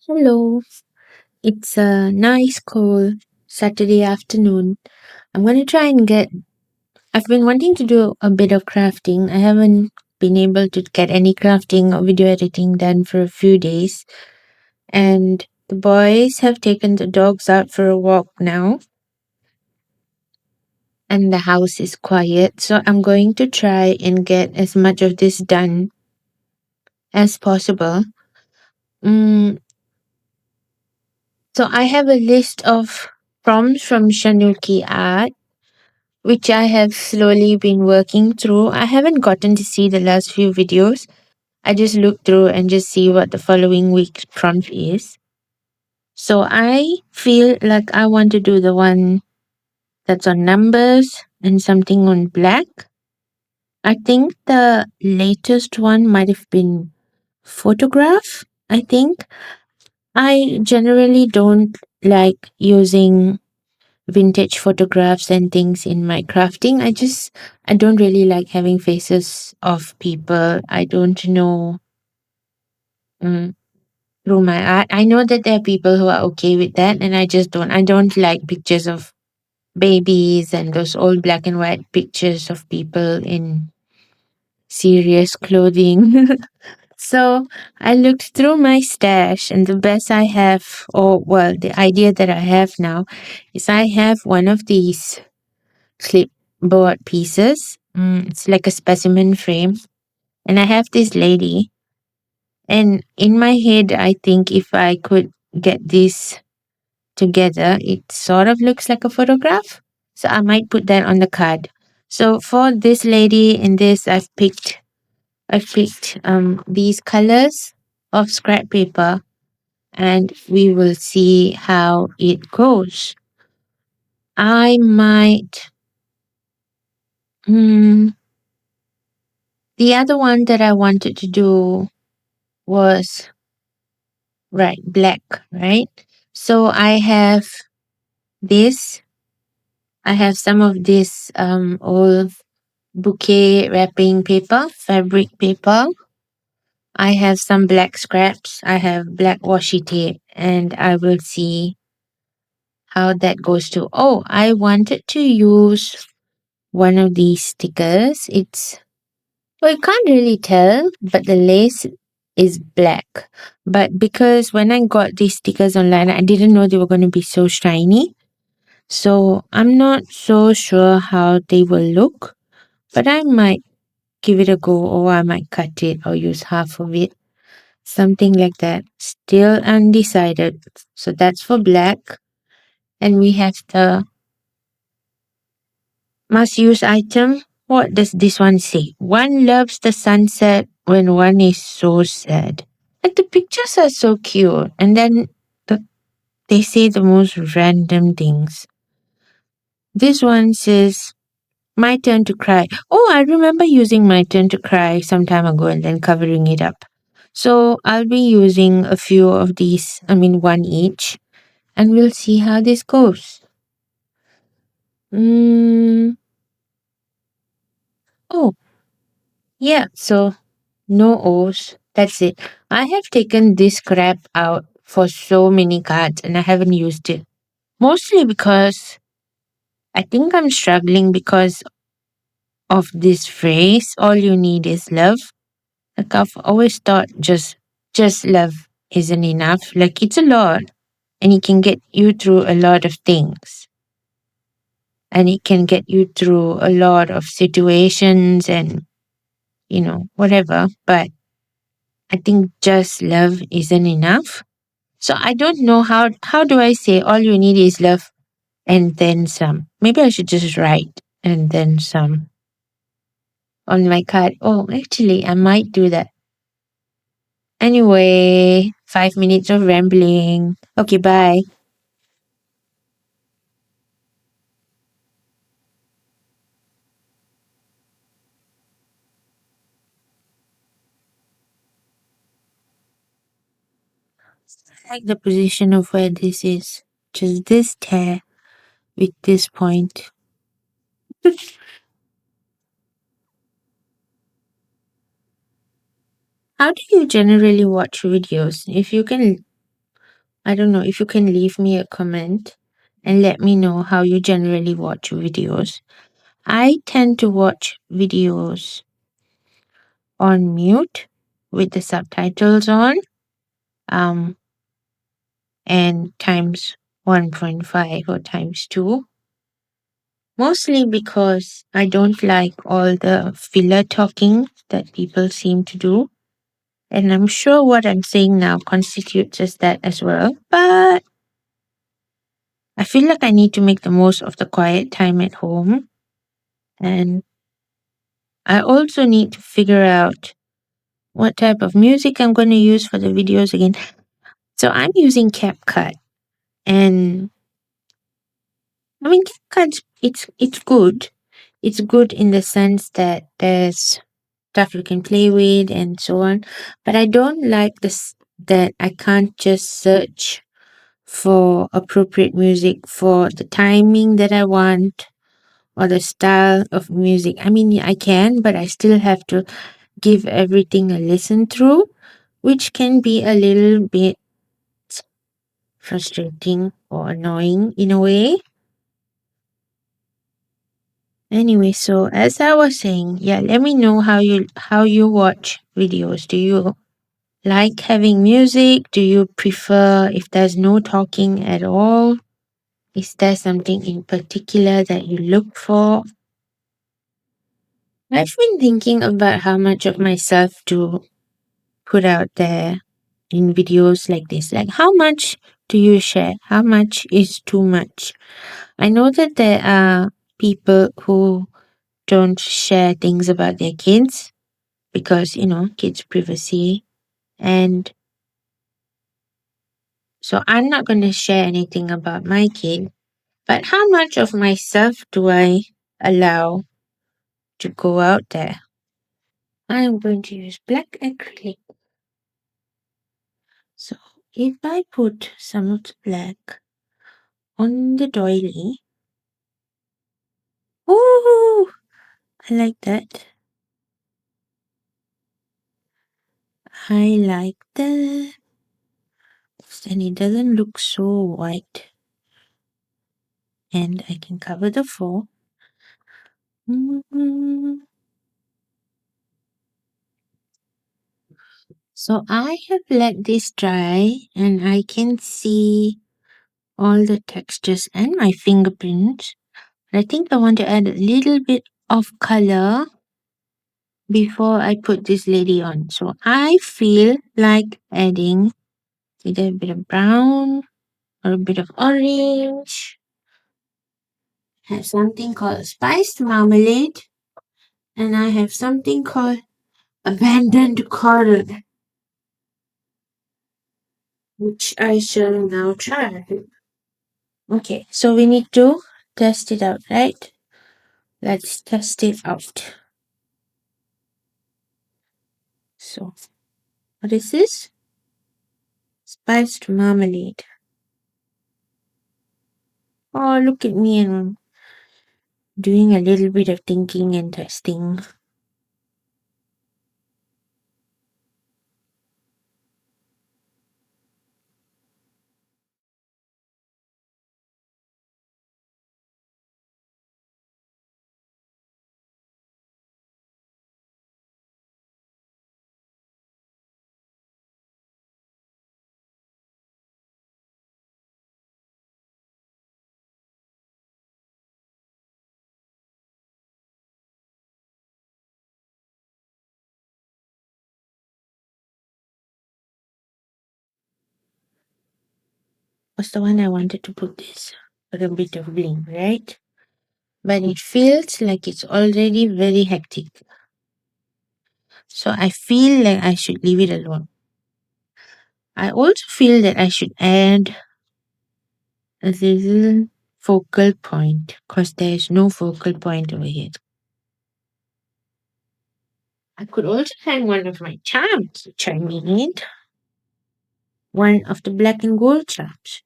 Hello, it's a nice cold Saturday afternoon. I'm going to try and I've been wanting to do a bit of crafting. I haven't been able to get any crafting or video editing done for a few days. And the boys have taken the dogs out for a walk now. And the house is quiet. So I'm going to try and get as much of this done as possible. Mm, so I have a list of prompts from Shanuki Art which I have slowly been working through. I haven't gotten to see the last few videos. I just look through and just see what the following week's prompt is. So I feel like I want to do the one that's on numbers and something on black. I think the latest one might have been photograph. I think I generally don't like using vintage photographs and things in my crafting. I don't really like having faces of people I don't know mm, through my art. I know that there are people who are okay with that, and I just don't. I don't like pictures of babies and those old black and white pictures of people in serious clothing. So I looked through my stash, and the best I have, or well, the idea that I have now is I have one of these clipboard pieces. It's like a specimen frame. And I have this lady. And in my head, I think if I could get this together, it sort of looks like a photograph. So I might put that on the card. So for this lady in this, I've picked these colors of scrap paper, and we will see how it goes. I might. Hmm, the other one that I wanted to do was right black, right? So this I have some of this old bouquet wrapping paper, fabric paper. I have some black scraps. I have black washi tape, and I will see how that goes too. Oh, I wanted to use one of these stickers. It's Well, you can't really tell, but the lace is black. But because when I got these stickers online, I didn't know they were going to be so shiny. So I'm not so sure how they will look, but I might give it a go, or I might cut it or use half of it. Something like that. Still undecided. So that's for black. And we have the must use item. What does this one say? One loves the sunset when one is so sad. Like the pictures are so cute, and then the, they say the most random things. This one says, "My turn to cry." Oh, I remember using "My turn to cry" some time ago and then covering it up. So I'll be using a few of these, one each, and we'll see how this goes. Mm, oh, yeah, so no O's. That's it. I have taken this crap out for so many cards and I haven't used it. Mostly because I think I'm struggling because of this phrase, all you need is love. Like I've always thought just love isn't enough. Like it's a lot and it can get you through a lot of things. And it can get you through a lot of situations and whatever. But I think just love isn't enough. So I don't know how do I say all you need is love and then some. Maybe I should just write and then some on my card. Oh, actually, I might do that. Anyway, 5 minutes of rambling. Okay, bye. I like the position of where this is. Just this tear with this point. How do you generally watch videos? If you can I don't know if you can leave me a comment and let me know how you generally watch videos. I tend to watch videos on mute with the subtitles on, um, and times 1.5 or times 2. Mostly because I don't like all the filler talking that people seem to do. And I'm sure what I'm saying now constitutes as that as well. But I feel like I need to make the most of the quiet time at home. And I also need to figure out what type of music I'm going to use for the videos again. So I'm using CapCut. And I mean, CapCut, it's good. It's good in the sense that there's stuff you can play with and so on. But I don't like this that I can't just search for appropriate music for the timing that I want or the style of music. I mean, I can, but I still have to give everything a listen through, which can be a little bit frustrating or annoying in a way. Anyway, so as I was saying, yeah, let me know how you watch videos. Do you like having music? Do you prefer if there's no talking at all? Is there something in particular that you look for? I've been thinking about how much of myself to put out there in videos like this. Like, how much do you share? How much is too much? I know that there are people who don't share things about their kids because, kids' privacy. And so I'm not going to share anything about my kid. But how much of myself do I allow to go out there? I'm going to use black acrylic. So if I put some of the black on the doily, ooh, I like that. I like that. Then it doesn't look so white. And I can cover the four. Mhm. So I have let this dry and I can see all the textures and my fingerprints. I think I want to add a little bit of color before I put this lady on. So I feel like adding either a bit of brown or a bit of orange. I have something called spiced marmalade, and I have something called abandoned coral, which I shall now try. Okay, so we need to test it out, right? Let's test it out. So, what is this? Spiced marmalade. Oh, look at me, and I'm doing a little bit of thinking and testing. Was the one I wanted to put this for a bit of bling, right? But it feels like it's already very hectic. So I feel like I should leave it alone. I also feel that I should add a little focal point because there's no focal point over here. I could also hang one of my charms, which I made. One of the black and gold charms.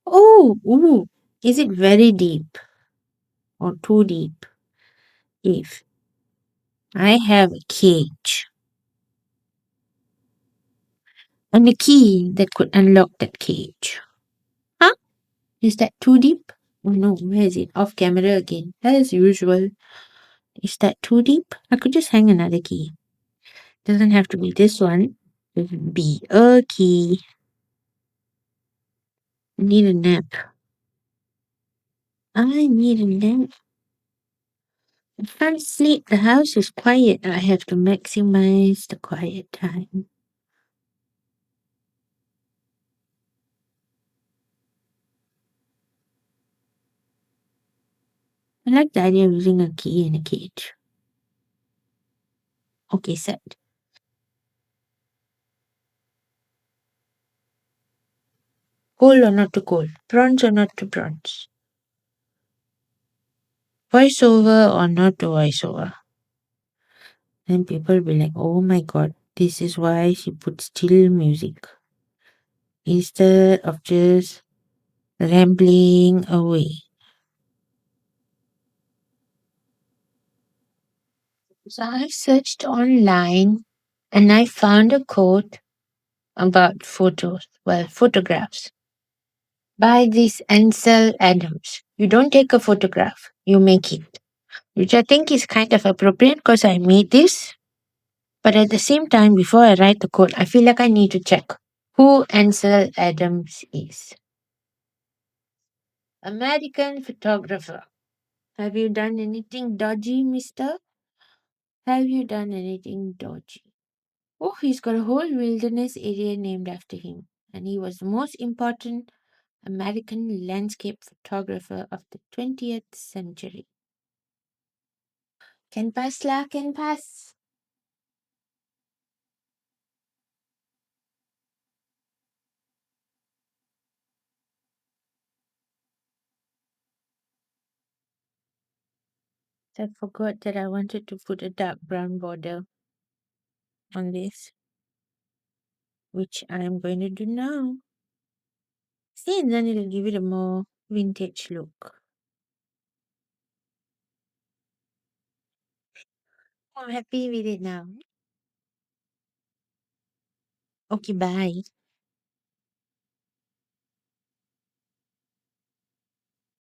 Oh, ooh, is it very deep or too deep? If I have a cage And a key that could unlock that cage. Huh? Is that too deep? Oh no, where is it? Off camera again. As usual. Is that too deep? I could just hang another key. Doesn't have to be this one. It would be a key. I need a nap. I need a nap. I can't sleep. The house is quiet. I have to maximize the quiet time. I like the idea of using a key in a cage. Okay, set. Cold or not too cold? Prawns or not too prawns? Voiceover or not to voiceover? Then people will be like, oh my god, this is why she put still music instead of just rambling away. So I searched online and I found a quote about photos, well, photographs, by this Ansel Adams. You don't take a photograph, you make it. Which I think is kind of appropriate because I made this. But at the same time, before I write the quote, I feel like I need to check who Ansel Adams is. American photographer. Have you done anything dodgy, mister? Have you done anything dodgy? Oh, he's got a whole wilderness area named after him. And he was the most important American landscape photographer of the 20th century. Can pass lah, can pass. I forgot that I wanted to put a dark brown border on this, which I am going to do now. See, and then it'll give it a more vintage look. I'm happy with it now. Okay, bye.